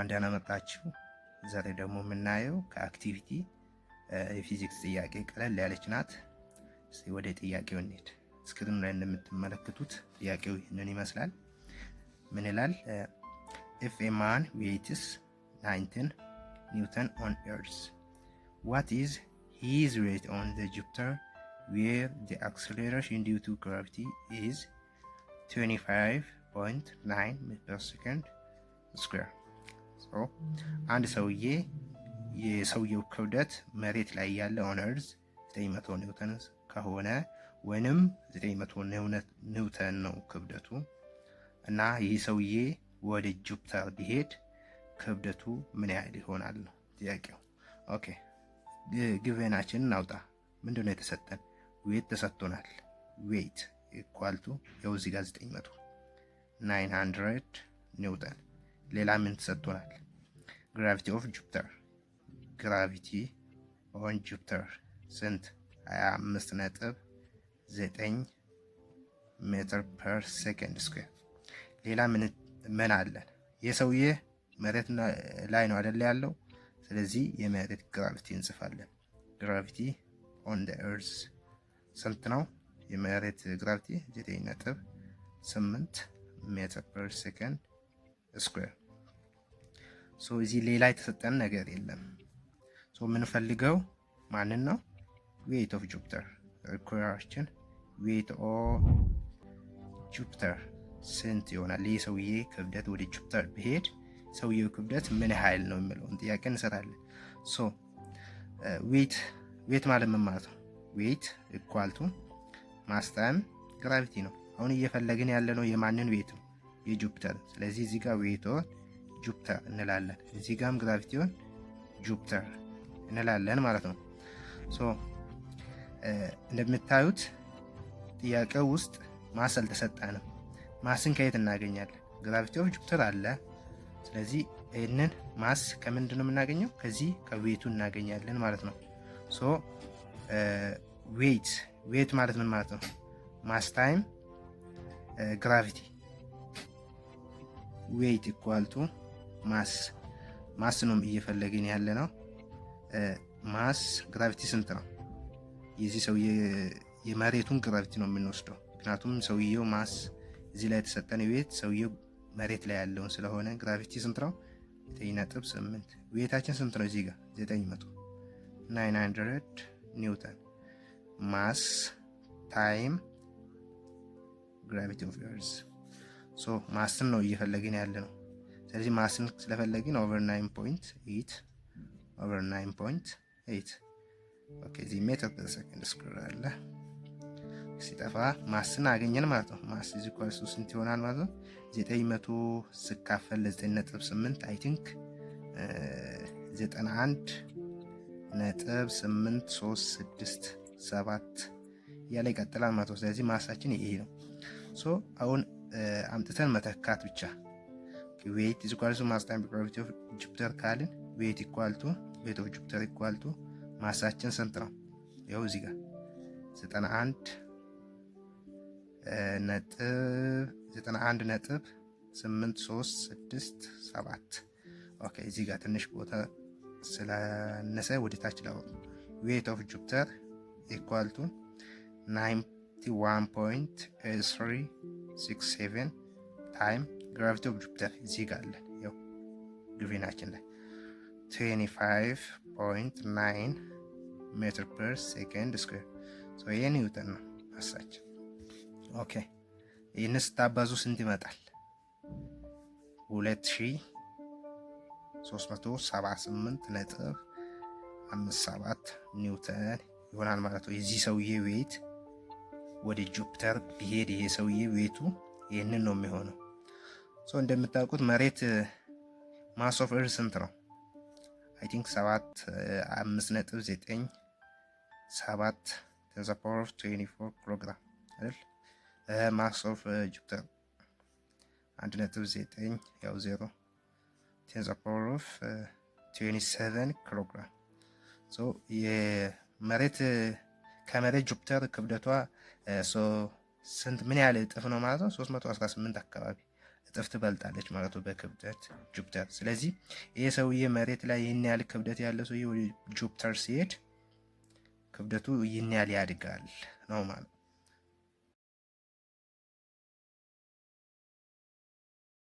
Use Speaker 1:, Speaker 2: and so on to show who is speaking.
Speaker 1: እንኳን ደህና መጣችሁ። ዛሬ ደግሞ የምናየው ከአክቲቪቲ የፊዚክስ ጥያቄ ቀለል ያለች ናት። እስቲ ወደ ጥያቄው እንሂድ። ስክሪኑ ላይ እንደምትመለከቱት ጥያቄው ይህንን ይመስላል። ምን ይላል? if a man weighs 19 Newton on Earth, what is his weight on the Jupiter where the acceleration due to gravity is 25.9 meters per second square? አንድ ሰውዬ የሰውየው ክብደት መሬት ላይ ያለ on Earth 900 ኒውተን ከሆነ ወይንም 900 ኒውተን ነው ክብደቱ እና ይህ ሰውዬ ወደ ጁፒተር ቢሄድ ክብደቱ ምን ያህል ይሆናል ነው ጥያቄው። ኦኬ ግቬናችንን አውጣ። ምንድነው የተሰጠን? ዌት ተሰጥቶናል። ዌት ኢኳል ቱ ያው እዚህ ጋር 900 ኒውተን። ሌላ ምን ተሰጥቶናል? ግራቪቲ ኦፍ ጁፒተር። ግራቪቲ ኦን ጁፒተር ስንት? 25.9 ሜትር ፐር ሴኮንድ ስኩዌር። ሌላ ምን አለን? የሰውዬ መሬት ላይ ነው አይደል ያለው። ስለዚህ የመሬት ግራቪቲ እንጽፋለን። ግራቪቲ ኦን ዘ ኤርዝ ስንት ነው? የመሬት ግራቪቲ 9.8 ሜትር ፐር ሴኮንድ ስኩዌር። ሶ እዚህ ሌላ የተሰጠን ነገር የለም። ሶ የምንፈልገው ማንን ነው? ዌይት ኦፍ ጁፒተር። ሪኳየራችን ዌይት ኦፍ ጁፒተር ስንት ይሆናል? ይህ ሰውዬ ክብደት ወደ ጁፒተር ቢሄድ ሰውዬው ክብደት ምን ያህል ነው የሚለውን ጥያቄ እንሰራለን። ሶ ዌይት ማለት ምን ማለት ነው? ዌይት ኢኳል ቱ ማስ ታይም ግራቪቲ ነው። አሁን እየፈለግን ያለ ነው የማንን ዌይት ነው? የጁፒተር። ስለዚህ እዚህ ጋር ዌይት ኦፍ ጁፒተር እንላለን፣ እዚህ ጋርም ግራቪቲ ኦን ጁፒተር እንላለን ማለት ነው። ሶ እንደምታዩት ጥያቄው ውስጥ ማስ አልተሰጠንም። ማስን ከየት እናገኛለን? ግራቪቲ ኦፍ ጁፒተር አለ። ስለዚህ ይህንን ማስ ከምንድን ነው የምናገኘው? ከዚህ ከዌቱ እናገኛለን ማለት ነው። ሶ ዌት ማለት ምን ማለት ነው? ማስ ታይም ግራቪቲ። ዌት ኢኳል ቱ ማስ ነው እየፈለግን ያለ ነው። ማስ ግራቪቲ ስንት ነው? የዚህ ሰውዬ የመሬቱን ግራቪቲ ነው የምንወስደው። ምክንያቱም ሰውዬው ማስ እዚህ ላይ የተሰጠን ዌት ሰውዬው መሬት ላይ ያለውን ስለሆነ ግራቪቲ ስንት ነው? 9.8። ዌታችን ስንት ነው? እዚህ ጋር 900 ኒውተን። ማስ ታይም ግራቪቲ ኦፍ ኤርዝ። ሶ ማስን ነው እየፈለግን ያለ ነው። ስለዚህ ማስን ስለፈለግን ኦቨር 9.8 ኦኬ። እዚህ ሜትር ፐር ሰከንድ ስኩዌር አለ ሲጠፋ ማስን አገኘን ማለት ነው። ማስ እዚህ ኳስ ስንት ይሆናል ማለት ነው? 900 ሲካፈል ለ9.8 አይ ቲንክ 91.8367 እያለ ይቀጥላል ማለት ነው። ስለዚህ ማሳችን ይሄ ነው። ሶ አሁን አምጥተን መተካት ብቻ። ዌይት ኢዝ ኢኳል ቱ ማስ ታይም ግራቪቲ ኦፍ ጁፒተር ካልን ዌይት ኢኳል ቱ ዌይት ኦፍ ጁፒተር ኢኳል ቱ ማሳችን ስንት ነው? ይኸው እዚህ ጋር 91.8367 ኦኬ። እዚህ ጋር ትንሽ ቦታ ስላነሰ ወደ ታች ላወጣ። ዌይት ኦፍ ጁፒተር ኢኳል ቱ 91.8367 ታይም ግራቪቲ ኦፍ ጁፒተር እዚህ ጋር አለን። ያው ግሪናችን ላይ 25.9 ሜትር ፐር ሴኮንድ ስኩዌር። ሶ ይሄ ኒውተን ነው ማሳችን። ኦኬ ይህን ስታባዙ ስንት ይመጣል? 2378.57 ኒውተን ይሆናል ማለት ነው። የዚህ ሰውዬ ዌይት ወደ ጁፒተር ቢሄድ ይሄ ሰውዬ ዌቱ ይህንን ነው የሚሆነው። ሶ እንደምታውቁት መሬት ማስ ኦፍ ኤርዝ ስንት ነው? አይ ቲንክ 5.97 to the power of 24 ኪሎግራም አይደል? ማስ ኦፍ ጁፒተር 1.9 ያው 0 to the power of 27 ኪሎግራም። ሶ የመሬት ከመሬት ጁፒተር ክብደቷ ስንት ምን ያህል እጥፍ ነው ማለት ነው? 318 አካባቢ እጥፍ ትበልጣለች ማለት ነው በክብደት ጁፒተር። ስለዚህ ይሄ ሰውዬ መሬት ላይ ይህን ያህል ክብደት ያለ ሰውዬ ወደ ጁፒተር ሲሄድ ክብደቱ ይህን ያህል ያድጋል ነው ማለት ነው።